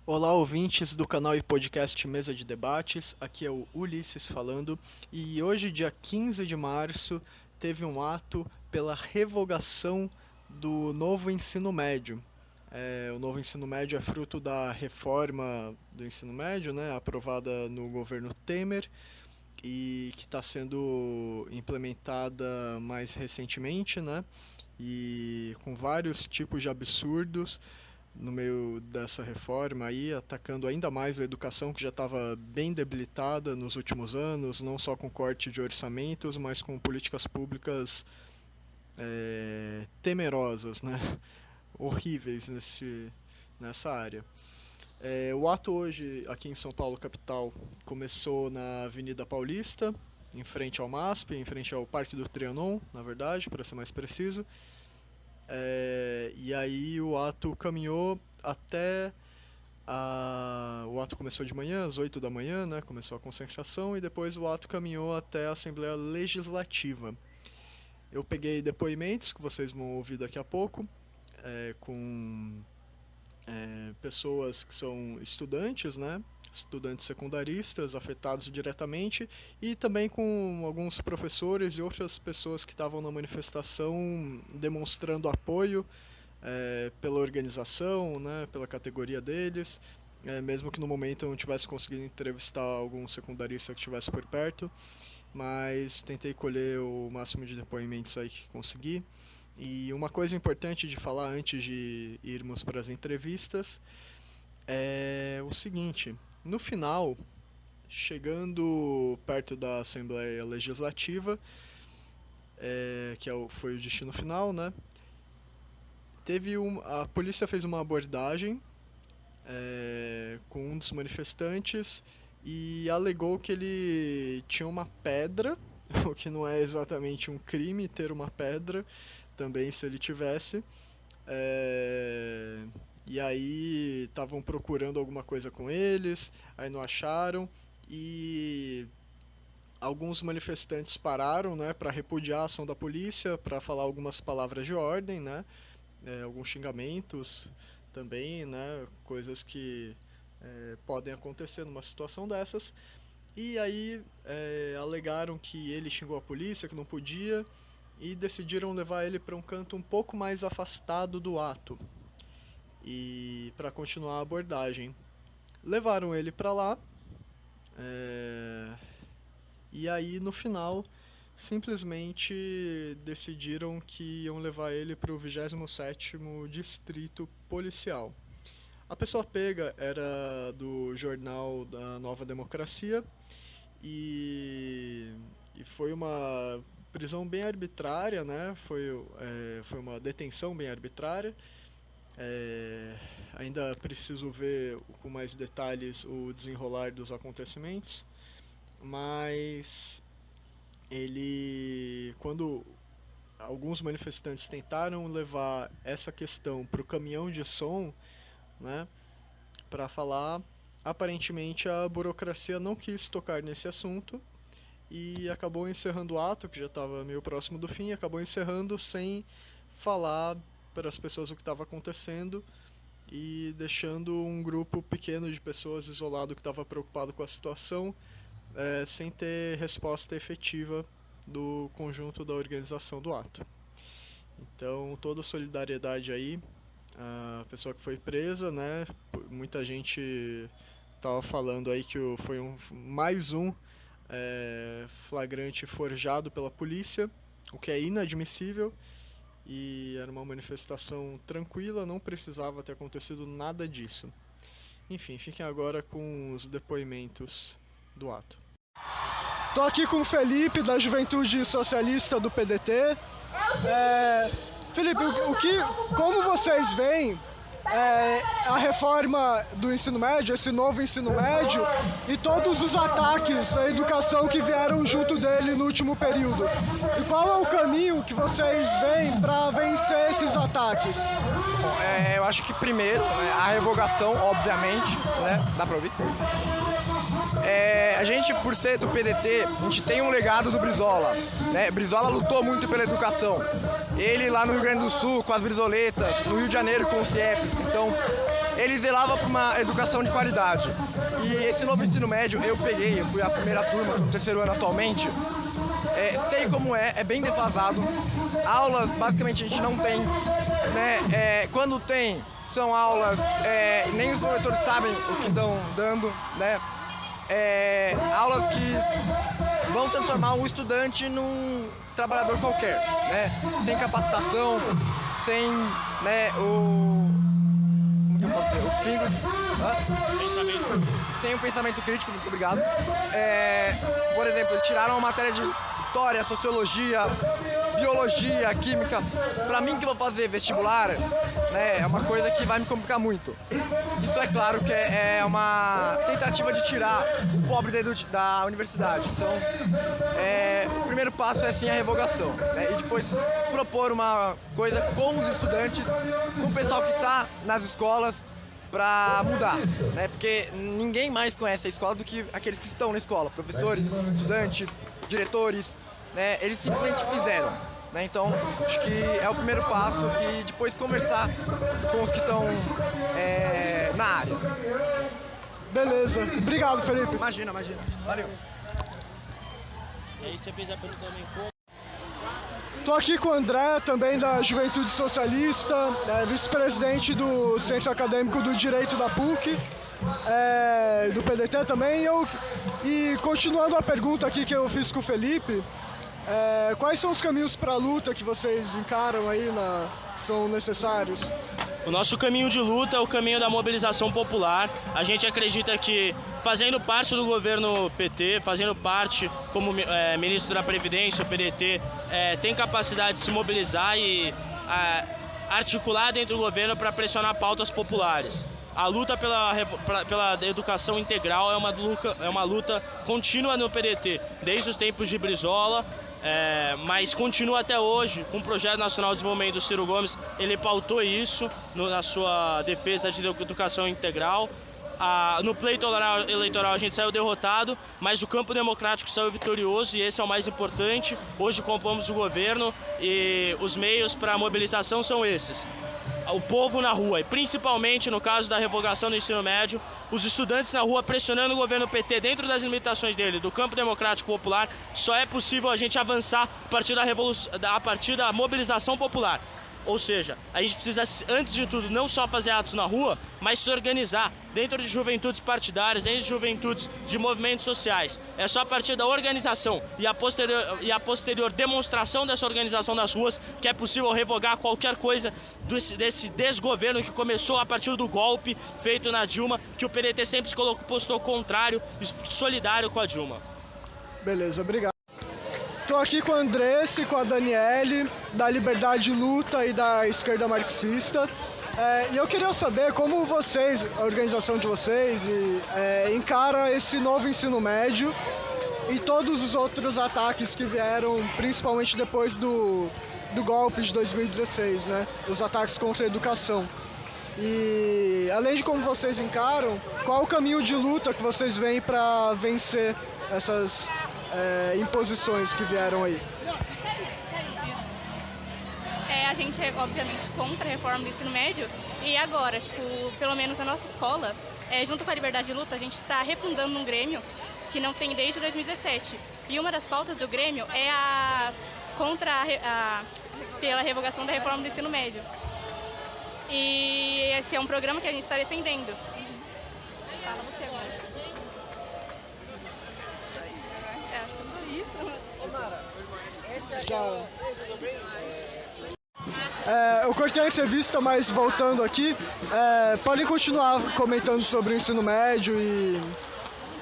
Olá, ouvintes do canal e podcast Mesa de Debates. Aqui é o Ulisses falando. E hoje, dia 15 de março, teve um ato pela revogação do novo ensino médio. O novo ensino médio é fruto da reforma do ensino médio, né, aprovada no governo Temer e que está sendo implementada mais recentemente, né, e com vários tipos de absurdos no meio dessa reforma aí, atacando ainda mais a educação que já estava bem debilitada nos últimos anos, não só com corte de orçamentos, mas com políticas públicas temerosas, né? Horríveis nessa área. O ato hoje, aqui em São Paulo, capital, começou na Avenida Paulista, em frente ao MASP, em frente ao Parque do Trianon, na verdade, para ser mais preciso. E aí o ato caminhou até o ato começou de manhã, às 8 da manhã, né? Começou a concentração e depois o ato caminhou até a Assembleia Legislativa. Eu peguei depoimentos que vocês vão ouvir daqui a pouco, com pessoas que são estudantes, né? Estudantes secundaristas afetados diretamente e também com alguns professores e outras pessoas que estavam na manifestação demonstrando apoio pela organização, né, pela categoria deles, mesmo que no momento eu não tivesse conseguido entrevistar algum secundarista que estivesse por perto, mas tentei colher o máximo de depoimentos aí que consegui. E uma coisa importante de falar antes de irmos para as entrevistas é o seguinte: no final, chegando perto da Assembleia Legislativa, foi o destino final, né? A polícia fez uma abordagem com um dos manifestantes e alegou que ele tinha uma pedra, o que não é exatamente um crime ter uma pedra, também se ele tivesse. E aí estavam procurando alguma coisa com eles, aí não acharam e alguns manifestantes pararam, né, para repudiar a ação da polícia, para falar algumas palavras de ordem, né, alguns xingamentos também, né, coisas que podem acontecer numa situação dessas. E aí alegaram que ele xingou a polícia, que não podia, e decidiram levar ele para um canto um pouco mais afastado do ato e para continuar a abordagem. Levaram ele para lá, e aí no final simplesmente decidiram que iam levar ele para o 27º Distrito Policial. A pessoa pega era do jornal da Nova Democracia e, e foi uma prisão bem arbitrária, né? Foi uma detenção bem arbitrária. Ainda preciso ver com mais detalhes o desenrolar dos acontecimentos, mas quando alguns manifestantes tentaram levar essa questão para o caminhão de som, né, para falar, aparentemente a burocracia não quis tocar nesse assunto e acabou encerrando o ato, que já estava meio próximo do fim, acabou encerrando sem falar para as pessoas o que estava acontecendo e deixando um grupo pequeno de pessoas isolado que estava preocupado com a situação, sem ter resposta efetiva do conjunto da organização do ato. Então, toda a solidariedade aí, a pessoa que foi presa, né? Muita gente estava falando aí que foi mais um flagrante forjado pela polícia, o que é inadmissível, e era uma manifestação tranquila, não precisava ter acontecido nada disso. Enfim, fiquem agora com os depoimentos do ato. Tô aqui com o Felipe, da Juventude Socialista do PDT. Felipe, como vocês veem a reforma do ensino médio, esse novo ensino médio e todos os ataques à educação que vieram junto dele no último período? E qual é o caminho que vocês veem para vencer esses ataques? Bom, eu acho que primeiro, né, a revogação, obviamente, né? Dá pra ouvir? A gente, por ser do PDT, a gente tem um legado do Brizola, né? Brizola lutou muito pela educação. Ele lá no Rio Grande do Sul, com as brisoletas, no Rio de Janeiro com o CIEP. Então, ele zelava por uma educação de qualidade. E esse novo ensino médio, eu fui a primeira turma, no terceiro ano atualmente, sei como é bem defasado. Aulas, basicamente, a gente não tem, né? Quando tem, são aulas, nem os professores sabem o que estão dando, né? Aulas que vão transformar um estudante num trabalhador qualquer, né? Sem capacitação, sem, né, como que eu posso dizer? O sem um pensamento crítico, muito obrigado. Por exemplo, eles tiraram a matéria de história, sociologia, biologia, química. Pra mim que vou fazer vestibular, né, é uma coisa que vai me complicar muito. Isso é claro que é uma tentativa de tirar o pobre da universidade. Então, o primeiro passo é sim a revogação, né, e depois propor uma coisa com os estudantes, com o pessoal que está nas escolas, para mudar, né? Porque ninguém mais conhece a escola do que aqueles que estão na escola, professores, estudantes, diretores, né? Eles simplesmente fizeram, né? Então, acho que é o primeiro passo e depois conversar com os que estão na área. Beleza. Obrigado, Felipe. Imagina. Valeu. E aí você fez a pergunta também, como? Estou aqui com o André, também da Juventude Socialista, vice-presidente do Centro Acadêmico do Direito da PUC, do PDT também. E continuando a pergunta aqui que eu fiz com o Felipe, quais são os caminhos para a luta que vocês encaram aí, são necessários? O nosso caminho de luta é o caminho da mobilização popular. A gente acredita que, fazendo parte do governo PT, fazendo parte como ministro da Previdência, o PDT, tem capacidade de se mobilizar e articular dentro do governo para pressionar pautas populares. A luta pela educação integral é uma luta contínua no PDT, desde os tempos de Brizola, mas continua até hoje com o Projeto Nacional de Desenvolvimento do Ciro Gomes. Ele pautou isso na sua defesa de educação integral. No pleito eleitoral a gente saiu derrotado, mas o campo democrático saiu vitorioso e esse é o mais importante. Hoje compomos o governo e os meios para a mobilização são esses. O povo na rua e principalmente no caso da revogação do ensino médio, os estudantes na rua pressionando o governo PT dentro das limitações dele, do campo democrático popular. Só é possível a gente avançar a partir da mobilização popular. Ou seja, a gente precisa, antes de tudo, não só fazer atos na rua, mas se organizar dentro de juventudes partidárias, dentro de juventudes de movimentos sociais. É só a partir da organização e a posterior demonstração dessa organização nas ruas que é possível revogar qualquer coisa desse desgoverno que começou a partir do golpe feito na Dilma, que o PDT sempre se postou contrário e solidário com a Dilma. Beleza, obrigado. Estou aqui com a Andressa e com a Daniele, da Liberdade Luta e da Esquerda Marxista. E eu queria saber como vocês, a organização de vocês, encara esse novo ensino médio e todos os outros ataques que vieram, principalmente depois do golpe de 2016, né? Os ataques contra a educação. E além de como vocês encaram, qual o caminho de luta que vocês veem para vencer essas imposições que vieram aí? A gente é, obviamente, contra a reforma do ensino médio e agora, pelo menos a nossa escola, junto com a Liberdade de Luta, a gente está refundando um grêmio que não tem desde 2017. E uma das pautas do grêmio é pela revogação da reforma do ensino médio. E esse é um programa que a gente está defendendo. Fala você agora. Acho que é só isso. Eu cortei a entrevista, mas voltando aqui, podem continuar comentando sobre o ensino médio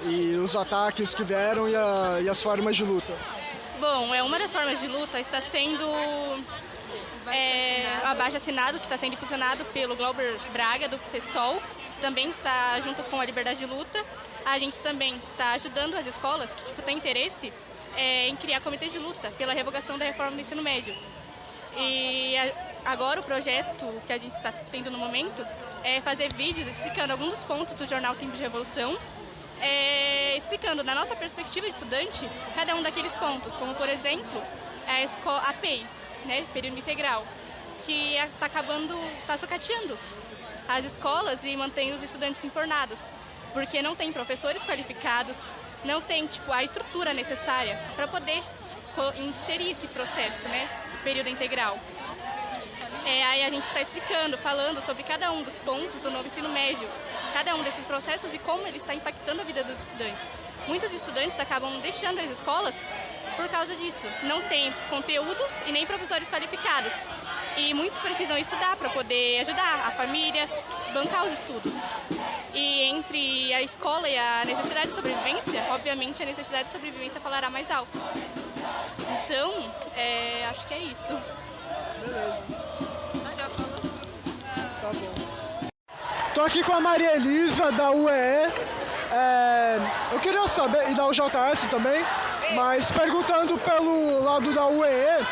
e os ataques que vieram e as formas de luta. Bom, uma das formas de luta está sendo abaixo-assinado, que está sendo impulsionado pelo Glauber Braga, do PSOL, que também está junto com a Liberdade de Luta. A gente também está ajudando as escolas que têm interesse em criar comitês de luta pela revogação da reforma do ensino médio. E agora o projeto que a gente está tendo no momento é fazer vídeos explicando alguns dos pontos do jornal Tempo de Revolução, explicando, na nossa perspectiva de estudante, cada um daqueles pontos, como, por exemplo, a PEI, né, período integral, que está sucateando as escolas e mantém os estudantes informados, porque não tem professores qualificados, não tem a estrutura necessária para poder inserir esse processo, né, esse período integral. Aí a gente está explicando, falando sobre cada um dos pontos do novo ensino médio, cada um desses processos e como ele está impactando a vida dos estudantes. Muitos estudantes acabam deixando as escolas por causa disso. Não tem conteúdos e nem professores qualificados. E muitos precisam estudar para poder ajudar a família, bancar os estudos. E entre a escola e a necessidade de sobrevivência, obviamente a necessidade de sobrevivência falará mais alto. Então, acho que é isso. Beleza. Tá bom. Tô aqui com a Maria Elisa, da UEE. Eu queria saber, e da UJS também, mas perguntando pelo lado da UEE,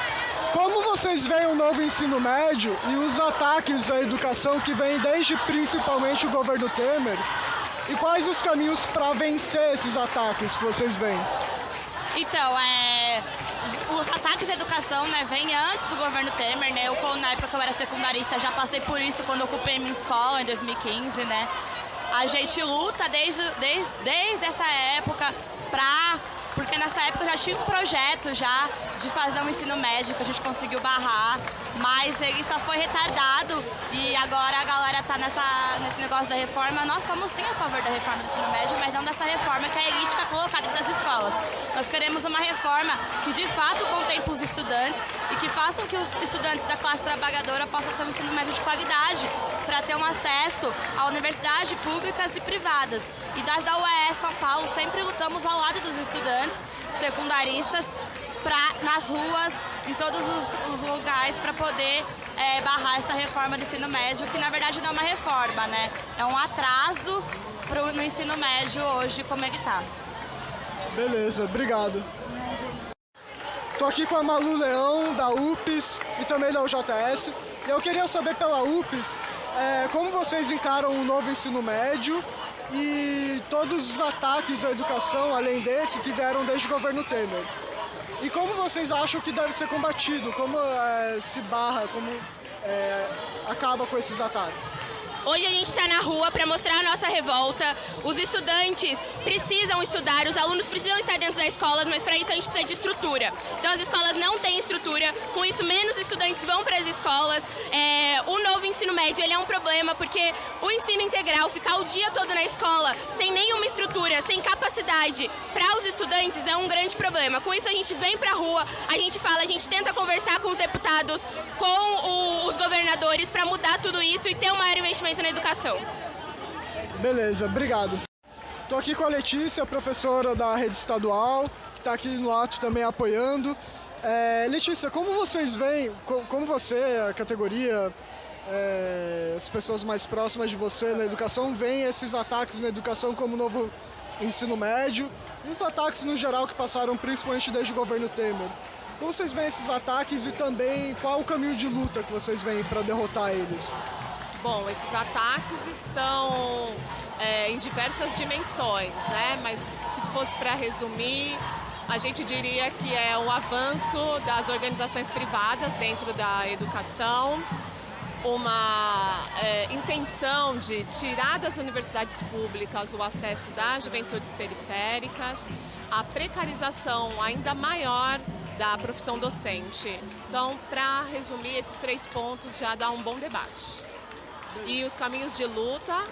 como vocês veem o novo ensino médio e os ataques à educação que vêm desde principalmente o governo Temer? E quais os caminhos para vencer esses ataques que vocês veem? Então, os ataques à educação, né, vêm antes do governo Temer, né? Na época que eu era secundarista, já passei por isso quando ocupei minha escola, em 2015, né? A gente luta desde essa época porque nessa época já tinha um projeto já de fazer um ensino médio que a gente conseguiu barrar, mas ele só foi retardado e agora a galera tá nesse negócio da reforma. Nós somos sim a favor da reforma do ensino médio, mas não dessa reforma que a elite quer colocar dentro das escolas. Nós queremos uma reforma que de fato contemple os estudantes e que façam que os estudantes da classe trabalhadora possam ter um ensino médio de qualidade para ter um acesso a universidades públicas e privadas. E nós da UES São Paulo sempre lutamos ao lado dos estudantes secundaristas nas ruas, em todos os lugares para poder barrar essa reforma do ensino médio, que na verdade não é uma reforma, né? É um atraso no ensino médio hoje como ele está. Beleza, obrigado. Tô aqui com a Malu Leão, da UPES e também da UJS. E eu queria saber pela UPES, como vocês encaram o novo ensino médio e todos os ataques à educação, além desse, que vieram desde o governo Temer. E como vocês acham que deve ser combatido? Como se barra, como acaba com esses ataques? Hoje a gente está na rua para mostrar a nossa revolta. Os estudantes precisam estudar, os alunos precisam estar dentro das escolas, mas para isso a gente precisa de estrutura. Então as escolas não têm estrutura, com isso menos estudantes vão para as escolas. O novo ensino médio ele é um problema porque o ensino integral, ficar o dia todo na escola sem nenhuma estrutura, sem capacidade para os estudantes é um grande problema. Com isso a gente vem para a rua, a gente fala, a gente tenta conversar com os deputados, com os governadores para mudar tudo isso e ter um maior investimento na educação. Beleza, obrigado. Estou aqui com a Letícia, professora da rede estadual, que está aqui no ato também apoiando. Letícia, como vocês veem, como você, a categoria, as pessoas mais próximas de você na educação, veem esses ataques na educação como novo ensino médio e os ataques no geral que passaram principalmente desde o governo Temer? Como vocês veem esses ataques e também qual o caminho de luta que vocês veem para derrotar eles? Bom, esses ataques estão em diversas dimensões, né? Mas se fosse para resumir, a gente diria que é um avanço das organizações privadas dentro da educação, uma intenção de tirar das universidades públicas o acesso das juventudes periféricas, a precarização ainda maior da profissão docente. Então, para resumir, esses 3 pontos já dá um bom debate. E os caminhos de luta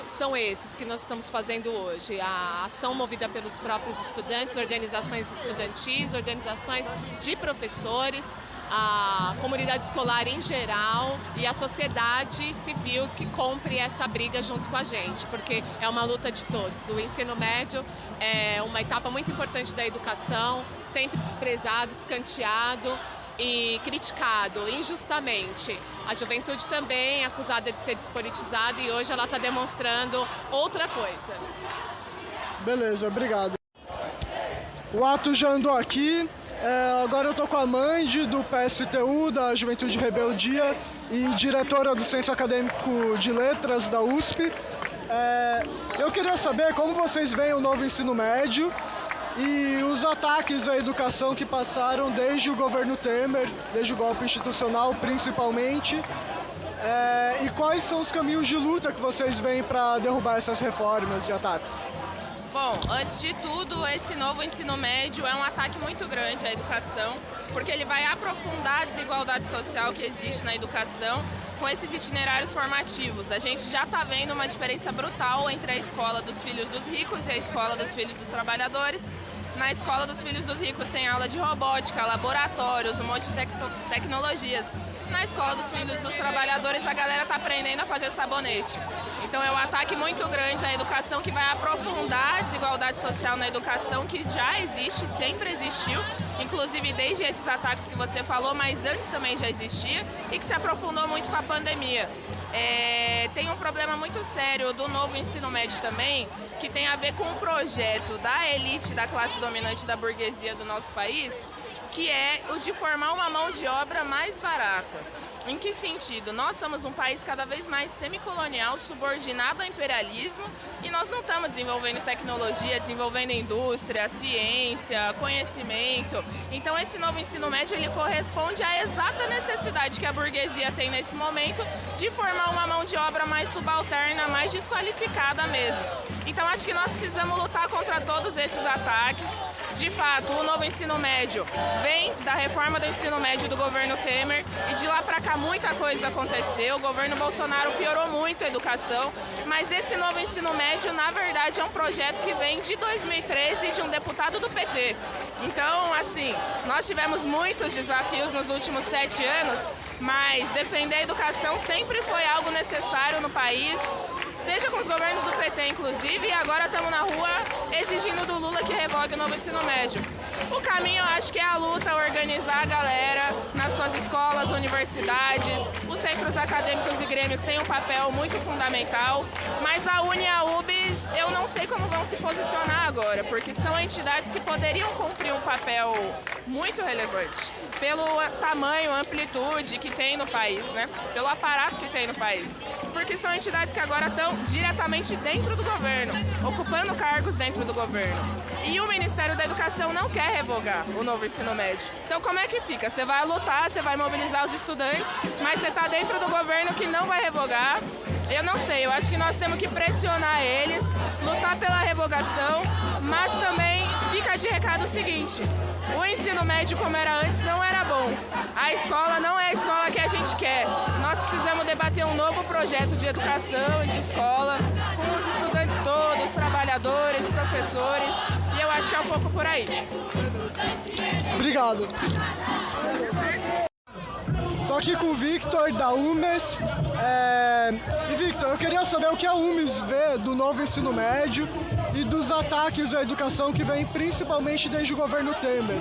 são esses que nós estamos fazendo hoje. A ação movida pelos próprios estudantes, organizações estudantis, organizações de professores, a comunidade escolar em geral e a sociedade civil que compre essa briga junto com a gente, porque é uma luta de todos. O ensino médio é uma etapa muito importante da educação, sempre desprezado, escanteado e criticado injustamente. A juventude também é acusada de ser despolitizada e hoje ela está demonstrando outra coisa. Beleza, obrigado. O ato já andou aqui. Agora eu tô com a Mandy, do PSTU, da Juventude Rebeldia, e diretora do Centro Acadêmico de Letras da USP. Eu queria saber como vocês veem o novo ensino médio e os ataques à educação que passaram desde o governo Temer, desde o golpe institucional principalmente, E quais são os caminhos de luta que vocês veem para derrubar essas reformas e ataques? Bom, antes de tudo, esse novo ensino médio é um ataque muito grande à educação, porque ele vai aprofundar a desigualdade social que existe na educação com esses itinerários formativos. A gente já está vendo uma diferença brutal entre a escola dos filhos dos ricos e a escola dos filhos dos trabalhadores. Na escola dos filhos dos ricos tem aula de robótica, laboratórios, um monte de tecnologias. Na escola dos filhos dos trabalhadores a galera está aprendendo a fazer sabonete. Então é um ataque muito grande à educação que vai aprofundar a desigualdade social na educação que já existe, sempre existiu, inclusive desde esses ataques que você falou, mas antes também já existia e que se aprofundou muito com a pandemia. Tem um problema muito sério do novo ensino médio também, que tem a ver com um projeto da elite, da classe dominante da burguesia do nosso país, que é o de formar uma mão de obra mais barata. Em que sentido? Nós somos um país cada vez mais semicolonial, subordinado ao imperialismo, e nós não estamos desenvolvendo tecnologia, desenvolvendo indústria, ciência, conhecimento. Então esse novo ensino médio ele corresponde à exata necessidade que a burguesia tem nesse momento de formar uma mão de obra mais subalterna, mais desqualificada mesmo. Então acho que nós precisamos lutar contra todos esses ataques. De fato, o novo ensino médio vem da reforma do ensino médio do governo Temer e de lá para cá muita coisa aconteceu. O governo Bolsonaro piorou muito a educação, mas esse novo ensino médio, na verdade, é um projeto que vem de 2013 de um deputado do PT. Então, assim, nós tivemos muitos desafios nos últimos 7 anos, mas defender a educação sempre foi algo necessário no país, seja com os governos do PT, inclusive, e agora estamos na rua exigindo do Lula que revogue o novo ensino médio. O caminho, eu acho que é a luta, organizar a galera nas suas escolas, universidades, os centros acadêmicos e grêmios têm um papel muito fundamental, mas a UNE e a UBS, eu não sei como vão se posicionar agora, porque são entidades que poderiam cumprir um papel muito relevante, pelo tamanho, amplitude que tem no país, né? Pelo aparato que tem no país, porque são entidades que agora estão diretamente dentro do governo, ocupando cargos dentro do governo. E o Ministério da Educação não quer revogar o novo ensino médio. Então como é que fica? Você vai lutar, você vai mobilizar os estudantes, mas você está dentro do governo que não vai revogar. Eu não sei, eu acho que nós temos que pressionar eles, lutar pela revogação, mas também fica de recado o seguinte: o ensino médio como era antes não era bom. A escola não é a escola que a gente quer. Nós precisamos debater um novo projeto de educação e de escola, com os estudantes todos, trabalhadores, professores, e eu acho que é um pouco por aí. Obrigado. Estou aqui com o Victor, da UMES. E Victor, eu queria saber o que a UMES vê do novo ensino médio e dos ataques à educação que vem principalmente desde o governo Temer.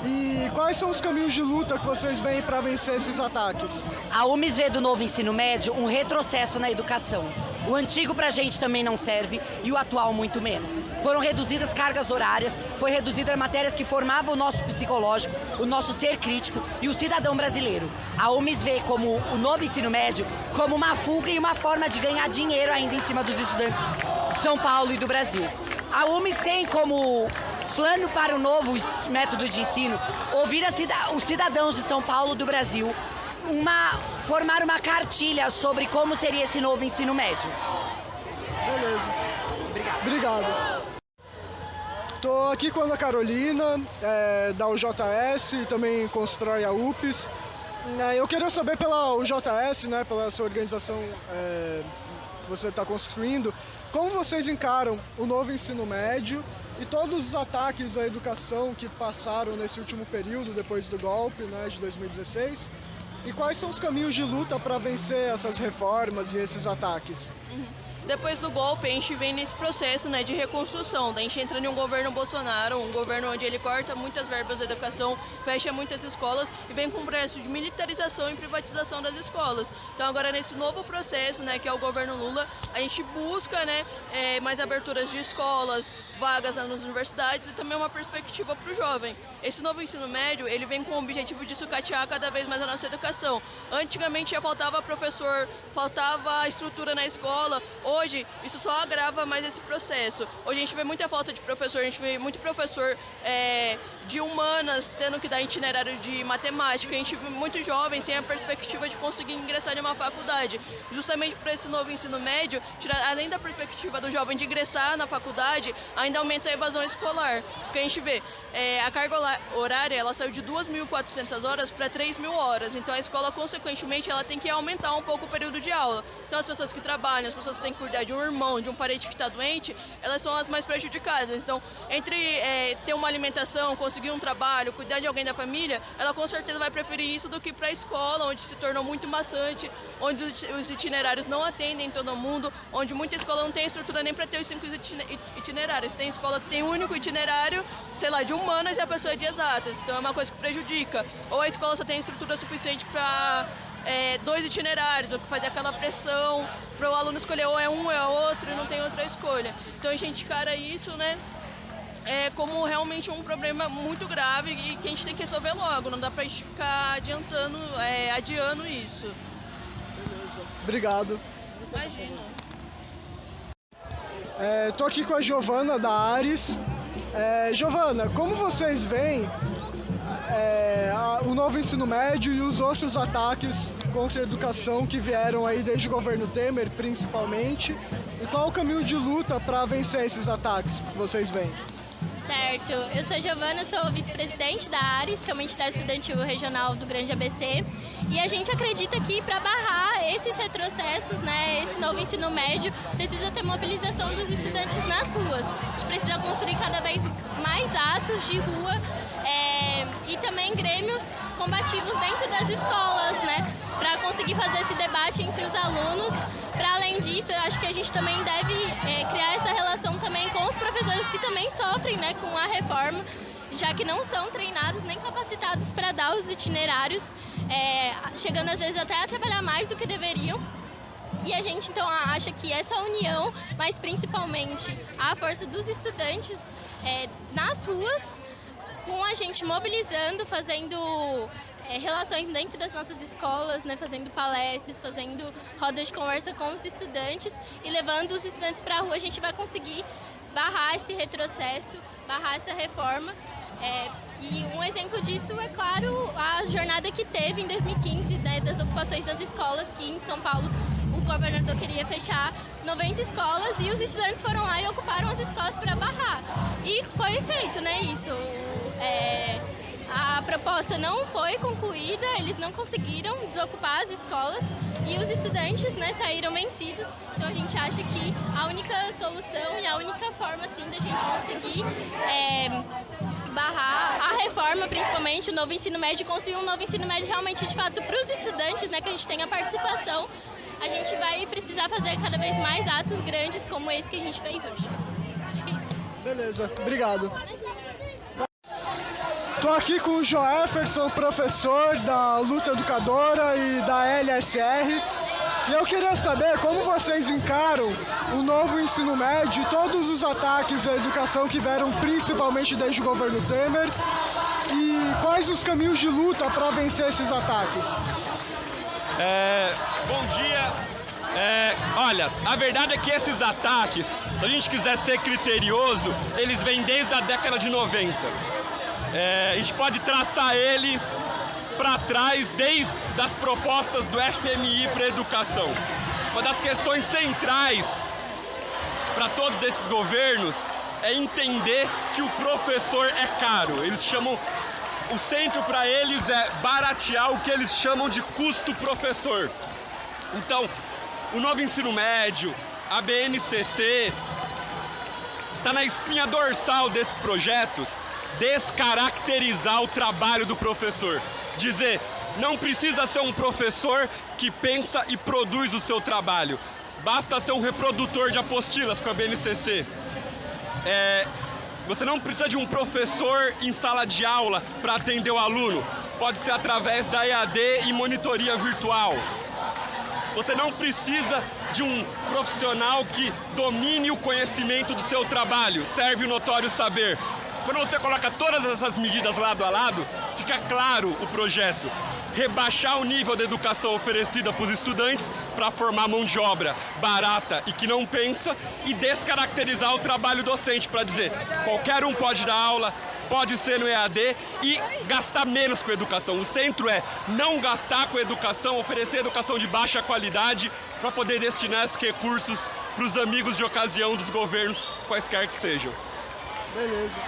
E quais são os caminhos de luta que vocês veem para vencer esses ataques? A UMES vê do novo ensino médio um retrocesso na educação. O antigo pra gente também não serve e o atual muito menos. Foram reduzidas cargas horárias, foi reduzida matérias que formavam o nosso psicológico, o nosso ser crítico e o cidadão brasileiro. A UMES vê como o novo ensino médio como uma fuga e uma forma de ganhar dinheiro ainda em cima dos estudantes de São Paulo e do Brasil. A UMES tem como plano para o novo método de ensino ouvir os cidadãos de São Paulo e do Brasil, formar uma cartilha sobre como seria esse novo ensino médio. Beleza. Obrigado. Estou aqui com a Ana Carolina, da UJS, e também constrói a UPS. Eu queria saber pela UJS, né, pela sua organização que você está construindo, como vocês encaram o novo ensino médio e todos os ataques à educação que passaram nesse último período, depois do golpe, né, de 2016, e quais são os caminhos de luta para vencer essas reformas e esses ataques? Depois do golpe, a gente vem nesse processo, né, de reconstrução. A gente entra em um governo Bolsonaro, um governo onde ele corta muitas verbas da educação, fecha muitas escolas e vem com um processo de militarização e privatização das escolas. Então agora nesse novo processo, né, que é o governo Lula, a gente busca, né, mais aberturas de escolas, vagas nas universidades e também uma perspectiva para o jovem. Esse novo ensino médio, ele vem com o objetivo de sucatear cada vez mais a nossa educação. Antigamente já faltava professor, faltava estrutura na escola, hoje isso só agrava mais esse processo. Hoje a gente vê muita falta de professor, a gente vê muito professor de humanas tendo que dar itinerário de matemática, a gente vê muito jovem sem a perspectiva de conseguir ingressar em uma faculdade. Justamente para esse novo ensino médio, além da perspectiva do jovem de ingressar na faculdade, ainda aumenta a evasão escolar. Porque a gente vê, a carga horária ela saiu de 2.400 horas para 3.000 horas. Então a escola, consequentemente, ela tem que aumentar um pouco o período de aula. Então as pessoas que trabalham, as pessoas que têm que cuidar de um irmão, de um parente que está doente, elas são as mais prejudicadas. Então, entre ter uma alimentação, conseguir um trabalho, cuidar de alguém da família, ela com certeza vai preferir isso do que ir para a escola, onde se tornou muito maçante, onde os itinerários não atendem todo mundo, onde muita escola não tem estrutura nem para ter os 5 itinerários. Tem escola que tem um único itinerário, sei lá, de humanas e a pessoa é de exatas. Então é uma coisa que prejudica. Ou a escola só tem estrutura suficiente para 2 itinerários, ou que faz aquela pressão para o aluno escolher ou é um ou é outro e não tem outra escolha. Então a gente encara isso, né, como realmente um problema muito grave e que a gente tem que resolver logo. Não dá pra gente ficar adiando isso. Beleza. Obrigado. Imagina. Tô aqui com a Giovana da Ares. Giovana, como vocês veem o novo ensino médio e os outros ataques contra a educação que vieram aí desde o governo Temer, principalmente? E qual o caminho de luta para vencer esses ataques que vocês veem? Certo, eu sou a Giovana, sou vice-presidente da Ares, que é uma entidade estudantil regional do Grande ABC, e a gente acredita que para barrar esses retrocessos, né, esse novo ensino médio, precisa ter mobilização dos estudantes nas ruas. A gente precisa construir cada vez mais atos de rua e também grêmios combativos dentro das escolas, né, para conseguir fazer esse debate entre os alunos. Para além disso, eu acho que a gente também deve criar essa relação também com os professores que também sofrem, né, com a reforma, já que não são treinados nem capacitados para dar os itinerários, chegando às vezes até a trabalhar mais do que deveriam. E a gente então acha que essa união, mas principalmente a força dos estudantes nas ruas, com a gente mobilizando, fazendo relações dentro das nossas escolas, né, fazendo palestras, fazendo rodas de conversa com os estudantes e levando os estudantes para a rua, a gente vai conseguir barrar esse retrocesso, barrar essa reforma. E um exemplo disso é, claro, a jornada que teve em 2015, né, das ocupações das escolas, que em São Paulo o governador queria fechar 90 escolas e os estudantes foram lá e ocuparam as escolas para barrar. E foi feito, né, isso. A proposta não foi concluída, eles não conseguiram desocupar as escolas e os estudantes, né, saíram vencidos. Então a gente acha que a única solução e a única forma assim da gente conseguir barrar a reforma, principalmente o novo ensino médio, construir um novo ensino médio realmente de fato para os estudantes, né, que a gente tenha participação, a gente vai precisar fazer cada vez mais atos grandes como esse que a gente fez hoje. Acho que é isso. Beleza, obrigado. Estou aqui com o Joefferson, professor da Luta Educadora e da LSR, e eu queria saber como vocês encaram o novo ensino médio e todos os ataques à educação que vieram principalmente desde o governo Temer, e quais os caminhos de luta para vencer esses ataques. Bom dia. Olha, a verdade é que esses ataques, se a gente quiser ser criterioso, eles vêm desde a década de 90. A gente pode traçar eles para trás desde as propostas do FMI para a educação. Uma das questões centrais para todos esses governos é entender que o professor é caro. Eles chamam, o centro para eles é baratear o que eles chamam de custo professor. Então, o novo ensino médio, a BNCC, está na espinha dorsal desses projetos, descaracterizar o trabalho do professor. Dizer, não precisa ser um professor que pensa e produz o seu trabalho. Basta ser um reprodutor de apostilas com a BNCC. Você não precisa de um professor em sala de aula para atender o aluno. Pode ser através da EAD e monitoria virtual. Você não precisa de um profissional que domine o conhecimento do seu trabalho, serve o notório saber. Quando você coloca todas essas medidas lado a lado, fica claro o projeto. Rebaixar o nível da educação oferecida para os estudantes para formar mão de obra barata e que não pensa, e descaracterizar o trabalho docente para dizer qualquer um pode dar aula, pode ser no EAD e gastar menos com educação. O centro é não gastar com educação, oferecer educação de baixa qualidade para poder destinar esses recursos para os amigos de ocasião dos governos, quaisquer que sejam. Beleza.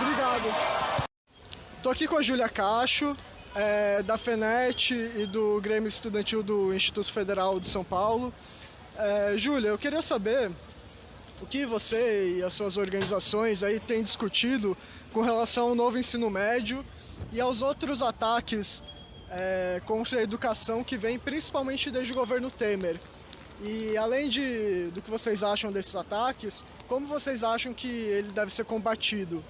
Obrigado. Tô aqui com a Júlia Cacho, da FENET e do Grêmio Estudantil do Instituto Federal de São Paulo. Júlia, eu queria saber o que você e as suas organizações aí têm discutido com relação ao novo ensino médio e aos outros ataques contra a educação que vem principalmente desde o governo Temer. E além do que vocês acham desses ataques, como vocês acham que ele deve ser combatido?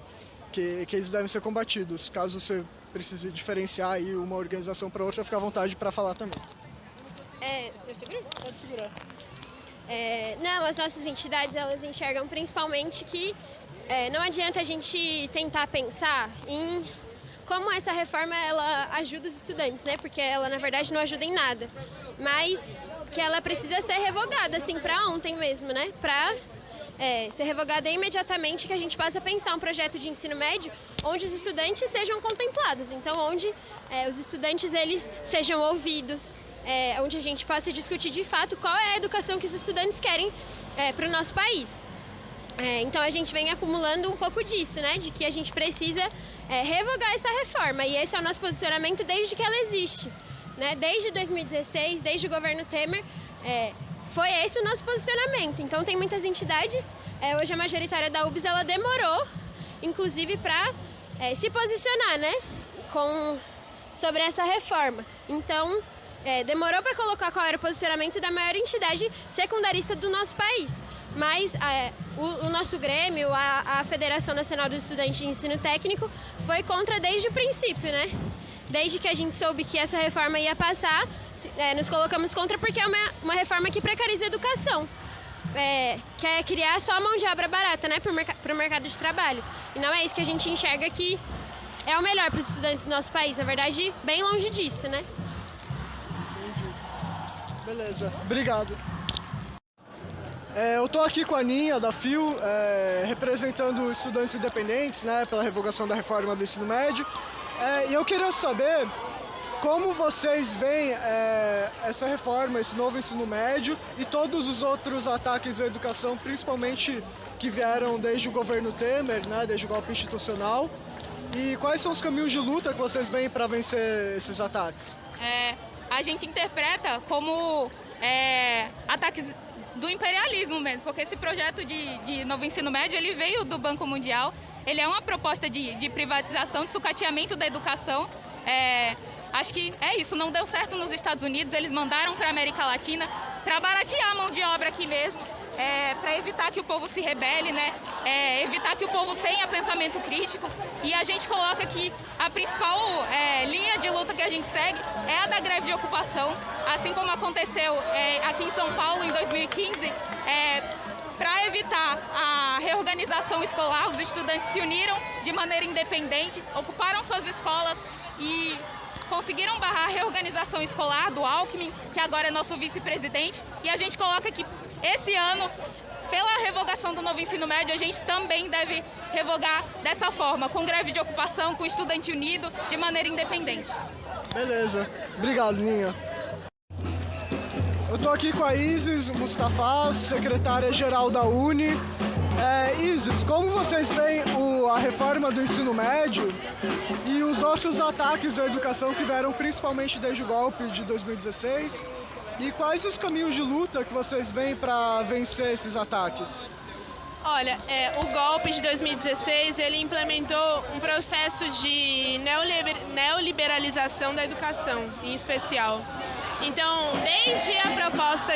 Que eles devem ser combatidos? Caso você precise diferenciar aí uma organização para outra, fica à vontade para falar também. Eu seguro? Pode segurar. Não, as nossas entidades, elas enxergam principalmente que não adianta a gente tentar pensar em como essa reforma ela ajuda os estudantes, né? Porque ela, na verdade, não ajuda em nada. Mas que ela precisa ser revogada, assim, para ontem mesmo, né? Para ser revogada imediatamente, que a gente possa pensar um projeto de ensino médio onde os estudantes sejam contemplados. Então, onde os estudantes eles sejam ouvidos, onde a gente possa discutir de fato qual é a educação que os estudantes querem para o nosso país. Então a gente vem acumulando um pouco disso, né? De que a gente precisa revogar essa reforma, e esse é o nosso posicionamento desde que ela existe, né? Desde 2016, desde o governo Temer, foi esse o nosso posicionamento. Então tem muitas entidades, hoje a majoritária da UBS ela demorou, inclusive para se posicionar, né? Sobre essa reforma. Então demorou para colocar qual era o posicionamento da maior entidade secundarista do nosso país. Mas o nosso Grêmio, a Federação Nacional dos Estudantes de Ensino Técnico, foi contra desde o princípio, né? Desde que a gente soube que essa reforma ia passar, nos colocamos contra porque é uma reforma que precariza a educação. Quer criar só mão de obra barata, né, para o mercado de trabalho. E não é isso que a gente enxerga que é o melhor para os estudantes do nosso país. Na verdade, bem longe disso, né? Entendi. Beleza, obrigado. Eu estou aqui com a Aninha, da FIO, representando estudantes independentes, né, pela revogação da reforma do ensino médio. E eu queria saber como vocês veem essa reforma, esse novo ensino médio e todos os outros ataques à educação, principalmente que vieram desde o governo Temer, né, desde o golpe institucional. E quais são os caminhos de luta que vocês veem para vencer esses ataques? A gente interpreta como ataques do imperialismo mesmo, porque esse projeto de novo ensino médio, ele veio do Banco Mundial, ele é uma proposta de privatização, de sucateamento da educação. Acho que é isso, não deu certo nos Estados Unidos, eles mandaram para a América Latina para baratear a mão de obra aqui mesmo, para evitar que o povo se rebele, né? Evitar que o povo tenha pensamento crítico. E a gente coloca que a principal linha de luta que a gente segue é a da greve de ocupação, assim como aconteceu aqui em São Paulo em 2015, para evitar a reorganização escolar. Os estudantes se uniram de maneira independente, ocuparam suas escolas e conseguiram barrar a reorganização escolar do Alckmin, que agora é nosso vice-presidente. E a gente coloca que esse ano, pela revogação do novo ensino médio, a gente também deve revogar dessa forma, com greve de ocupação, com estudante unido, de maneira independente. Beleza. Obrigado, Ninha. Eu tô aqui com a Isis Mustafa, secretária-geral da UNE. Isis, como vocês veem a reforma do ensino médio e os outros ataques à educação que vieram principalmente desde o golpe de 2016? E quais os caminhos de luta que vocês veem para vencer esses ataques? Olha, o golpe de 2016, ele implementou um processo de neoliberalização da educação, em especial. Então, desde a proposta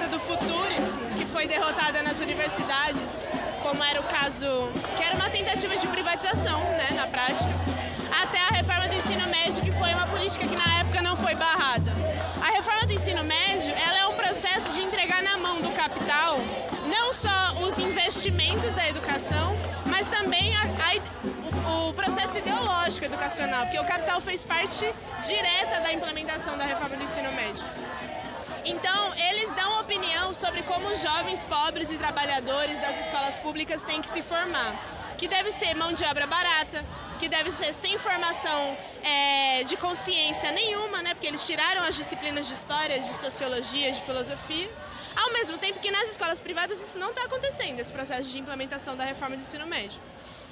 do Futurice, que foi derrotada nas universidades, como era o caso, que era uma tentativa de privatização, né, na prática, até a reforma do ensino médio, médio, que foi uma política que na época não foi barrada. A reforma do ensino médio, ela é um processo de entregar na mão do capital não só os investimentos da educação, mas também o processo ideológico educacional, porque o capital fez parte direta da implementação da reforma do ensino médio. Então, eles dão opinião sobre como os jovens pobres e trabalhadores das escolas públicas têm que se formar, que deve ser mão de obra barata, que deve ser sem formação de consciência nenhuma, né? Porque eles tiraram as disciplinas de história, de sociologia, de filosofia, ao mesmo tempo que nas escolas privadas isso não está acontecendo, esse processo de implementação da reforma do ensino médio.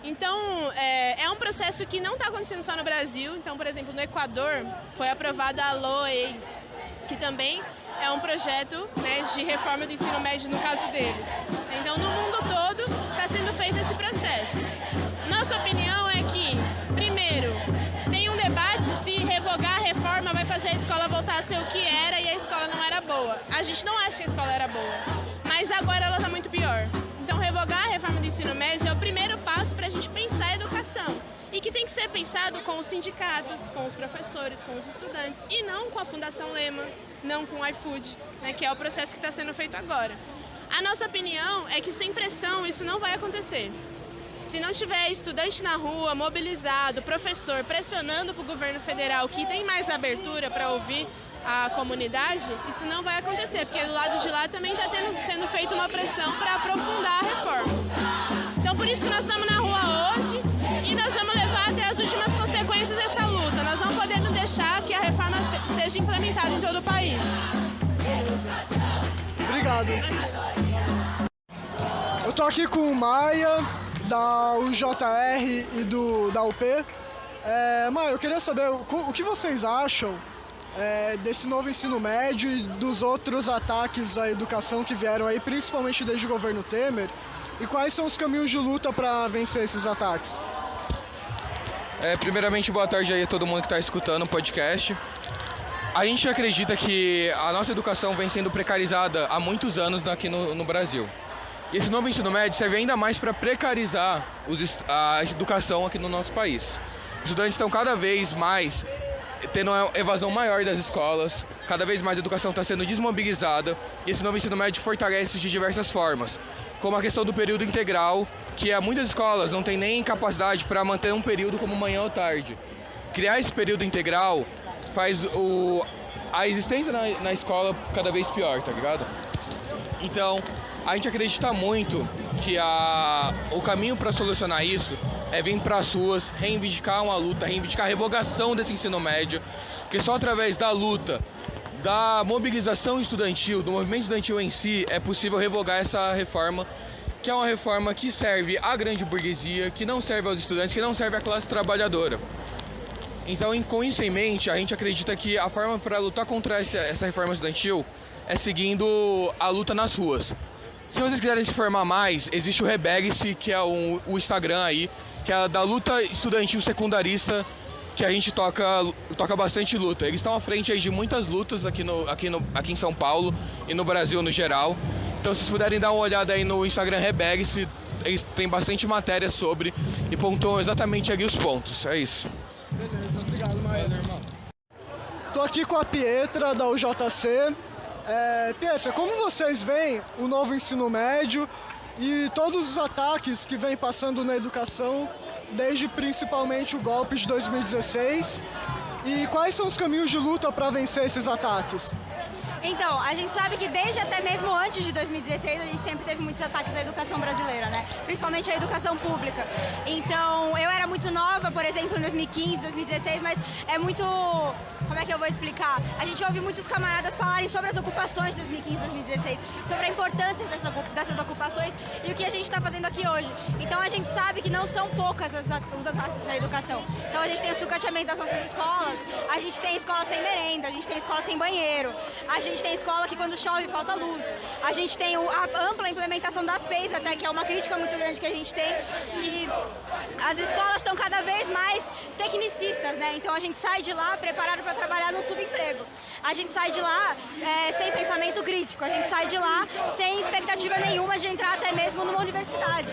Então, é um processo que não está acontecendo só no Brasil. Então, por exemplo, no Equador foi aprovada a LOEI, que também é um projeto, né, de reforma do ensino médio no caso deles. Então, no mundo todo está sendo feito esse processo. Nossa opinião é que, primeiro, tem um debate se revogar a reforma vai fazer a escola voltar a ser o que era e a escola não era boa. A gente não acha que a escola era boa, mas agora ela está muito pior. Então, revogar a reforma do ensino médio é o primeiro passo para a gente pensar a educação. E que tem que ser pensado com os sindicatos, com os professores, com os estudantes, e não com a Fundação Lema, não com o iFood, né, que é o processo que está sendo feito agora. A nossa opinião é que sem pressão isso não vai acontecer. Se não tiver estudante na rua, mobilizado, professor pressionando para o governo federal que tem mais abertura para ouvir a comunidade, isso não vai acontecer, porque do lado de lá também está sendo feita uma pressão para aprofundar a reforma. Então, por isso que nós estamos na rua hoje e nós vamos levar até as últimas consequências essa luta. Nós não podemos deixar que a reforma seja implementada em todo o país. Obrigado. Eu tô aqui com o Maia, da UJR e da UP. Maia, eu queria saber o que vocês acham desse novo ensino médio e dos outros ataques à educação que vieram aí, principalmente desde o governo Temer, e quais são os caminhos de luta para vencer esses ataques? Primeiramente, boa tarde aí a todo mundo que está escutando o podcast. A gente acredita que a nossa educação vem sendo precarizada há muitos anos aqui no Brasil. E esse novo ensino médio serve ainda mais para precarizar a educação aqui no nosso país. Os estudantes estão cada vez mais tendo uma evasão maior das escolas, cada vez mais a educação está sendo desmobilizada, e esse novo ensino médio fortalece de diversas formas, como a questão do período integral, que muitas escolas não têm nem capacidade para manter um período como manhã ou tarde. Criar esse período integral faz a existência na escola cada vez pior, tá ligado? Então, a gente acredita muito que o caminho para solucionar isso é vir para as ruas, reivindicar uma luta, reivindicar a revogação desse ensino médio, porque só através da luta, da mobilização estudantil, do movimento estudantil em si, é possível revogar essa reforma, que é uma reforma que serve à grande burguesia, que não serve aos estudantes, que não serve à classe trabalhadora. Então, com isso em mente, a gente acredita que a forma para lutar contra essa reforma estudantil é seguindo a luta nas ruas. Se vocês quiserem se informar mais, existe o Rebegue-se, que é o Instagram aí, que é da luta estudantil secundarista, que a gente toca bastante luta. Eles estão à frente aí de muitas lutas aqui em São Paulo e no Brasil no geral. Então, se vocês puderem dar uma olhada aí no Instagram Rebegue-se, eles têm bastante matéria sobre e pontuam exatamente ali os pontos. É isso. Beleza, obrigado, Maia. Tô aqui com a Pietra, da UJC. Pietra, como vocês veem o novo ensino médio e todos os ataques que vem passando na educação, desde principalmente o golpe de 2016, e quais são os caminhos de luta para vencer esses ataques? Então, a gente sabe que desde até mesmo antes de 2016, a gente sempre teve muitos ataques à educação brasileira, né? Principalmente à educação pública. Então, eu era muito nova, por exemplo, em 2015, 2016, mas é muito... Como é que eu vou explicar? A gente ouve muitos camaradas falarem sobre as ocupações de 2015, 2016, sobre a importância dessas ocupações e o que a gente está fazendo aqui hoje. Então, a gente sabe que não são poucas os ataques à educação. Então, a gente tem o sucateamento das nossas escolas, a gente tem escola sem merenda, a gente tem escola sem banheiro, a gente tem escola que quando chove falta luz, A gente tem a ampla implementação das PEIs, até que é uma crítica muito grande que a gente tem, e as escolas estão cada vez mais tecnicistas, né? Então a gente sai de lá preparado para trabalhar num subemprego. A gente sai de lá sem pensamento crítico, a gente sai de lá sem expectativa nenhuma de entrar até mesmo numa universidade.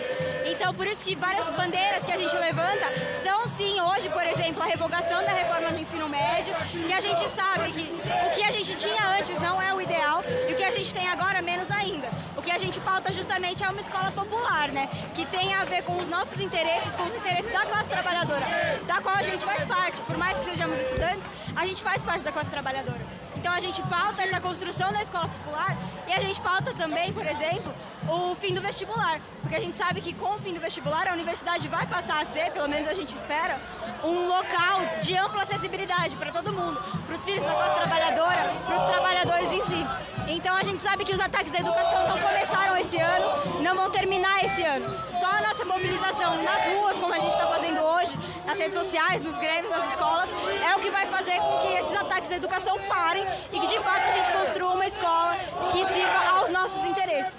Então por isso que várias bandeiras que a gente levanta são sim hoje, por exemplo, a revogação da reforma do ensino médio, que a gente sabe que o que a gente tinha antes não é o ideal e o que a gente tem agora menos ainda. O que a gente pauta justamente é uma escola popular, né? Que tem a ver com os nossos interesses, com os interesses da classe trabalhadora, da qual a gente faz parte. Por mais que sejamos estudantes, a gente faz parte da classe trabalhadora. Então a gente pauta essa construção da escola popular e a gente pauta também, por exemplo, o fim do vestibular. Porque a gente sabe que com o fim do vestibular a universidade vai passar a ser, pelo menos a gente espera, um local de ampla acessibilidade para todo mundo, para os filhos da classe trabalhadora, para os trabalhadores em si. Então a gente sabe que os ataques da educação não começaram esse ano, não vão terminar esse ano. Só a nossa mobilização nas ruas, como a gente está fazendo hoje, nas redes sociais, nos greves, nas escolas, é o que vai fazer com que esses ataques da educação parem e que de fato a gente construa uma escola que sirva aos nossos interesses.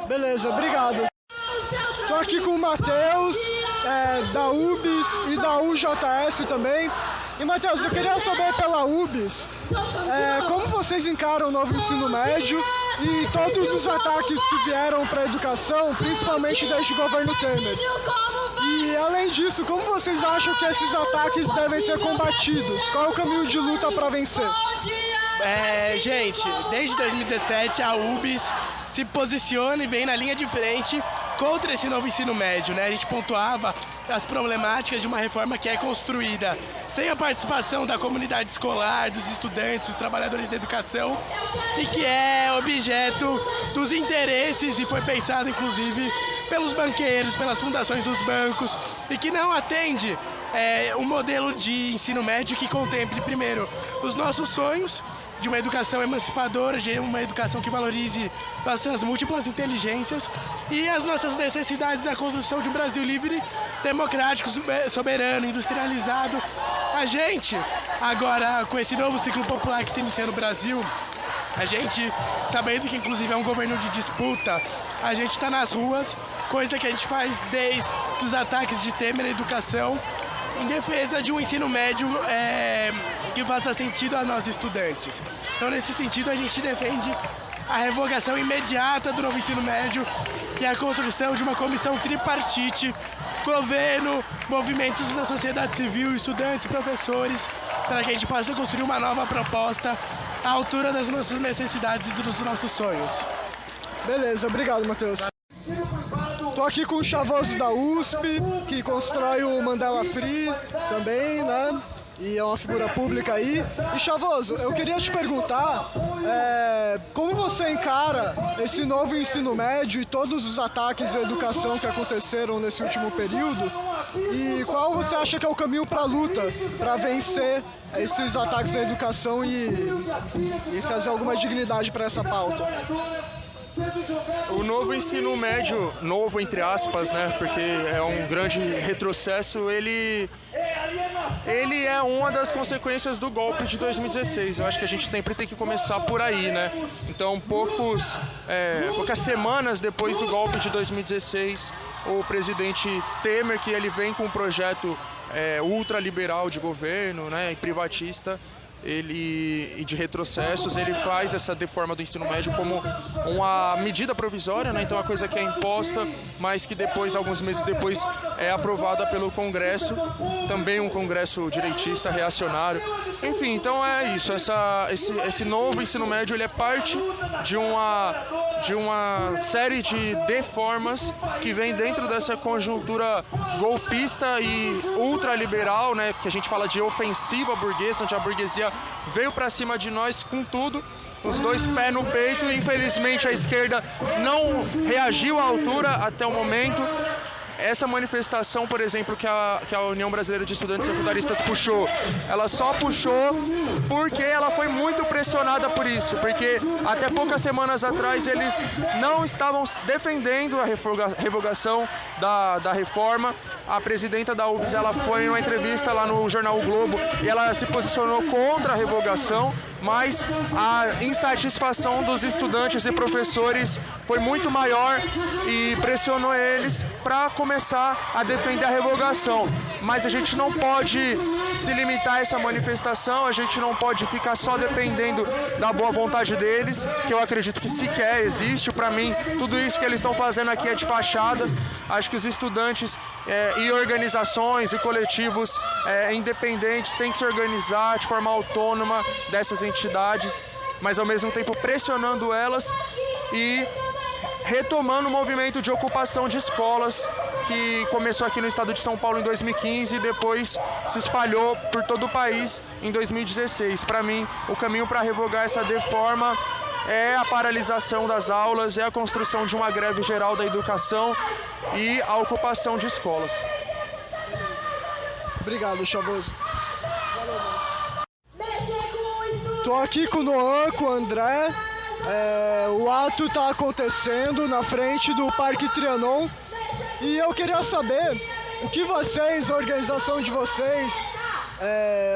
Beleza, obrigado. Estou aqui com o Matheus, da UBS e da UJS também. E Matheus, eu queria saber pela UBS, como vocês encaram o novo ensino médio e todos os ataques que vieram para a educação, principalmente desde o governo Temer. E além disso, como vocês acham que esses ataques devem ser combatidos? Qual é o caminho de luta para vencer? Gente, desde 2017 a UBS se posiciona e vem na linha de frente contra esse novo ensino médio, né? A gente pontuava as problemáticas de uma reforma que é construída sem a participação da comunidade escolar, dos estudantes, dos trabalhadores da educação e que é objeto dos interesses e foi pensado inclusive pelos banqueiros, pelas fundações dos bancos e que não atende um modelo de ensino médio que contemple primeiro os nossos sonhos de uma educação emancipadora, de uma educação que valorize nossas múltiplas inteligências e as nossas necessidades da construção de um Brasil livre, democrático, soberano, industrializado. A gente, agora com esse novo ciclo popular que se inicia no Brasil, a gente, sabendo que inclusive é um governo de disputa, a gente está nas ruas, coisa que a gente faz desde os ataques de Temer à educação, em defesa de um ensino médio que faça sentido a nós estudantes. Então, nesse sentido, a gente defende a revogação imediata do novo ensino médio e a construção de uma comissão tripartite, governo, movimentos da sociedade civil, estudantes, professores, para que a gente possa construir uma nova proposta à altura das nossas necessidades e dos nossos sonhos. Beleza, obrigado, Matheus. Tô aqui com o Chavoso da USP, que constrói o Mandela Free também, né? E é uma figura pública aí. E Chavoso, eu queria te perguntar como você encara esse novo ensino médio e todos os ataques à educação que aconteceram nesse último período e qual você acha que é o caminho para a luta, para vencer esses ataques à educação e fazer alguma dignidade para essa pauta? O novo ensino médio, novo entre aspas, né, porque é um grande retrocesso, ele é uma das consequências do golpe de 2016. Eu acho que a gente sempre tem que começar por aí, né? Então, poucas semanas depois do golpe de 2016, o presidente Temer, que ele vem com um projeto ultraliberal de governo, né, e privatista, e de retrocessos, ele faz essa reforma do ensino médio como uma medida provisória, né? Então, uma coisa que é imposta, mas que depois, alguns meses depois, é aprovada pelo Congresso, também um Congresso direitista, reacionário. Enfim, então é isso, esse novo ensino médio, ele é parte de uma série de deformas que vem dentro dessa conjuntura golpista e ultraliberal, né? Que a gente fala de ofensiva burguesa, onde a burguesia veio para cima de nós com tudo, os dois pés no peito, e infelizmente a esquerda não reagiu à altura até o momento. essa manifestação, por exemplo, que a União Brasileira de Estudantes Secundaristas puxou, ela só puxou porque ela foi muito pressionada por isso, porque até poucas semanas atrás eles não estavam defendendo a revogação da reforma. A presidenta da UBS, ela foi numa entrevista lá no jornal O Globo e ela se posicionou contra a revogação, mas a insatisfação dos estudantes e professores foi muito maior e pressionou eles para começar a defender a revogação. Mas a gente não pode se limitar a essa manifestação, a gente não pode ficar só dependendo da boa vontade deles, que eu acredito que sequer existe. Para mim, tudo isso que eles estão fazendo aqui é de fachada. Acho que os estudantes e organizações e coletivos independentes têm que se organizar de forma autônoma dessas entidades, mas ao mesmo tempo pressionando elas e retomando o movimento de ocupação de escolas que começou aqui no estado de São Paulo em 2015 e depois se espalhou por todo o país em 2016. Para mim, o caminho para revogar essa reforma é a paralisação das aulas, é a construção de uma greve geral da educação e a ocupação de escolas. Obrigado, Chavoso. Valeu, mano. Tô aqui com o Noan, com o André. O ato está acontecendo na frente do Parque Trianon e eu queria saber o que vocês, a organização de vocês,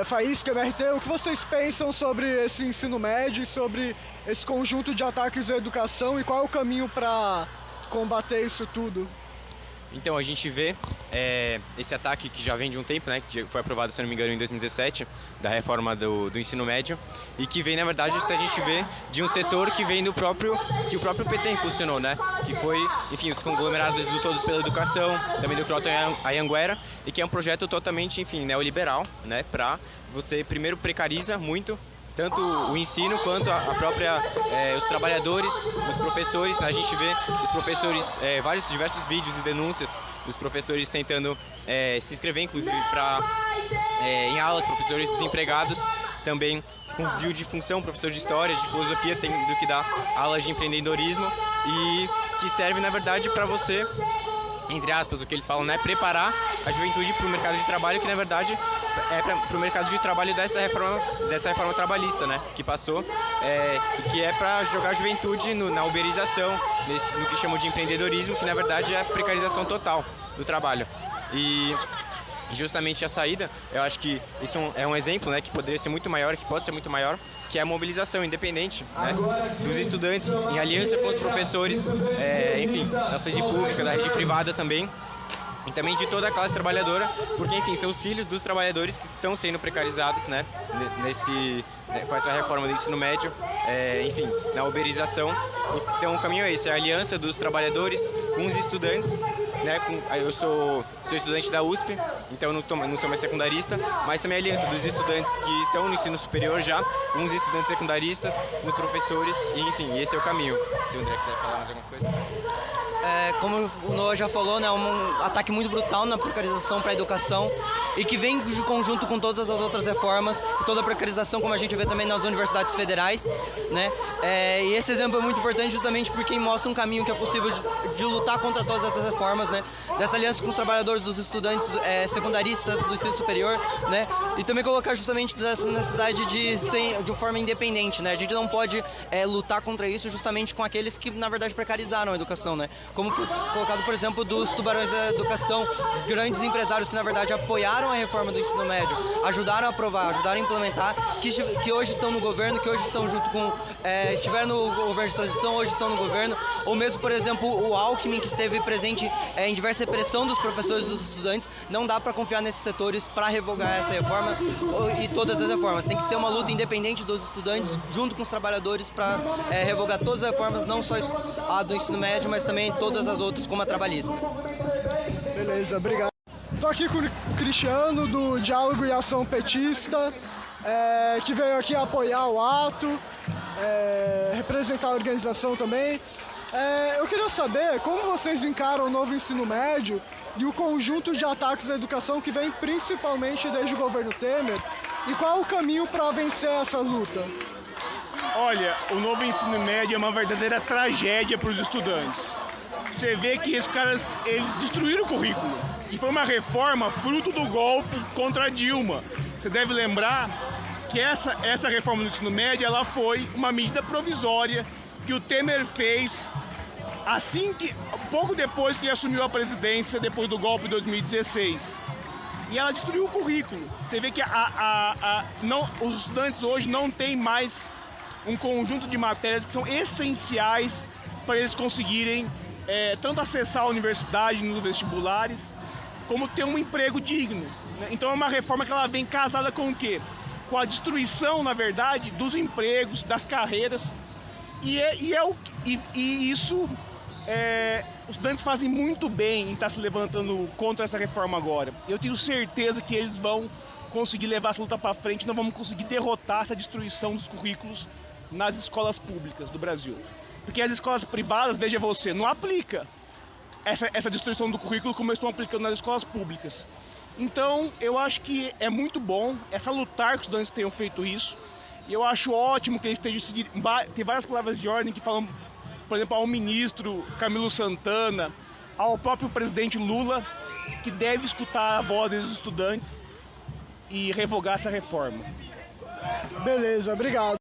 Faísca, MRT, o que vocês pensam sobre esse ensino médio, sobre esse conjunto de ataques à educação e qual é o caminho para combater isso tudo? Então, a gente vê esse ataque que já vem de um tempo, né, que foi aprovado, se não me engano, em 2017, da reforma do ensino médio, e que vem, na verdade, se a gente vê, de um setor que vem que o próprio PT impulsionou, né, que foi, enfim, os conglomerados do Todos pela Educação, também do Croton Anhanguera, e que é um projeto totalmente, enfim, neoliberal, né, para você, primeiro, precariza muito tanto o ensino quanto a própria, os trabalhadores, os professores. A gente vê os professores, diversos vídeos e denúncias dos professores tentando se inscrever, inclusive, em aulas, professores desempregados, também com desvio de função, professor de história, de filosofia, tendo que dar aulas de empreendedorismo e que serve, na verdade, para você, entre aspas, o que eles falam, né, preparar a juventude para o mercado de trabalho, que na verdade é para o mercado de trabalho dessa reforma trabalhista, né, que passou, que é para jogar a juventude na uberização, no que chamam de empreendedorismo, que na verdade é a precarização total do trabalho. E justamente a saída, eu acho que isso é um exemplo, né, que poderia ser muito maior, que pode ser muito maior, que é a mobilização independente, né, dos estudantes em aliança com os professores, enfim, da rede pública, da rede privada também, e também de toda a classe trabalhadora, porque, enfim, são os filhos dos trabalhadores que estão sendo precarizados, né, com essa reforma do ensino médio, enfim, na uberização. Então o caminho é esse, é a aliança dos trabalhadores com os estudantes, né, eu sou estudante da USP, então não sou mais secundarista, mas também a aliança dos estudantes que estão no ensino superior já, com os estudantes secundaristas, com os professores, e enfim, esse é o caminho. Se o André quiser falar mais alguma coisa. Como o Noah já falou, né, é um ataque muito brutal na precarização para a educação e que vem de conjunto com todas as outras reformas, toda a precarização, como a gente vê também nas universidades federais, né? E esse exemplo é muito importante justamente porque mostra um caminho que é possível de lutar contra todas essas reformas, né? Dessa aliança com os trabalhadores, dos estudantes secundaristas do ensino superior, né? E também colocar justamente dessa necessidade de ser de forma independente, né? A gente não pode lutar contra isso justamente com aqueles que na verdade precarizaram a educação, né? Como foi colocado, por exemplo, dos tubarões da educação, grandes empresários que na verdade apoiaram a reforma do ensino médio, ajudaram a aprovar, ajudaram a implementar, que hoje estão no governo, que hoje estão junto com, estiveram no governo de transição, hoje estão no governo, ou mesmo, por exemplo, o Alckmin, que esteve presente em diversa repressão dos professores e dos estudantes. Não dá para confiar nesses setores para revogar essa reforma e todas as reformas. Tem que ser uma luta independente dos estudantes, junto com os trabalhadores, para revogar todas as reformas, não só a do ensino médio, mas também todas as outras, como a trabalhista. Beleza, obrigado. Tô aqui com o Cristiano, do Diálogo e Ação Petista, que veio aqui apoiar o ato, representar a organização também. Eu queria saber como vocês encaram o novo ensino médio e o conjunto de ataques à educação que vem principalmente desde o governo Temer, e qual é o caminho para vencer essa luta? Olha, o novo ensino médio é uma verdadeira tragédia para os estudantes. você vê que esses caras, eles destruíram o currículo. E foi uma reforma fruto do golpe contra a Dilma. Você deve lembrar que essa reforma do ensino médio, ela foi uma medida provisória que o Temer fez pouco depois que ele assumiu a presidência, depois do golpe de 2016. E ela destruiu o currículo. Você vê que os estudantes hoje não têm mais um conjunto de matérias que são essenciais para eles conseguirem tanto acessar a universidade nos vestibulares, como ter um emprego digno, né? Então é uma reforma que ela vem casada com o quê? Com a destruição, na verdade, dos empregos, das carreiras. Isso os estudantes fazem muito bem em estar se levantando contra essa reforma agora. Eu tenho certeza que eles vão conseguir levar essa luta para frente, nós vamos conseguir derrotar essa destruição dos currículos nas escolas públicas do Brasil. Porque as escolas privadas, veja você, não aplica essa destruição do currículo como eles estão aplicando nas escolas públicas. Então, eu acho que é muito bom lutar que os estudantes tenham feito isso. E eu acho ótimo que eles estejam seguindo. Tem várias palavras de ordem que falam, por exemplo, ao ministro Camilo Santana, ao próprio presidente Lula, que deve escutar a voz dos estudantes e revogar essa reforma. Beleza, obrigado.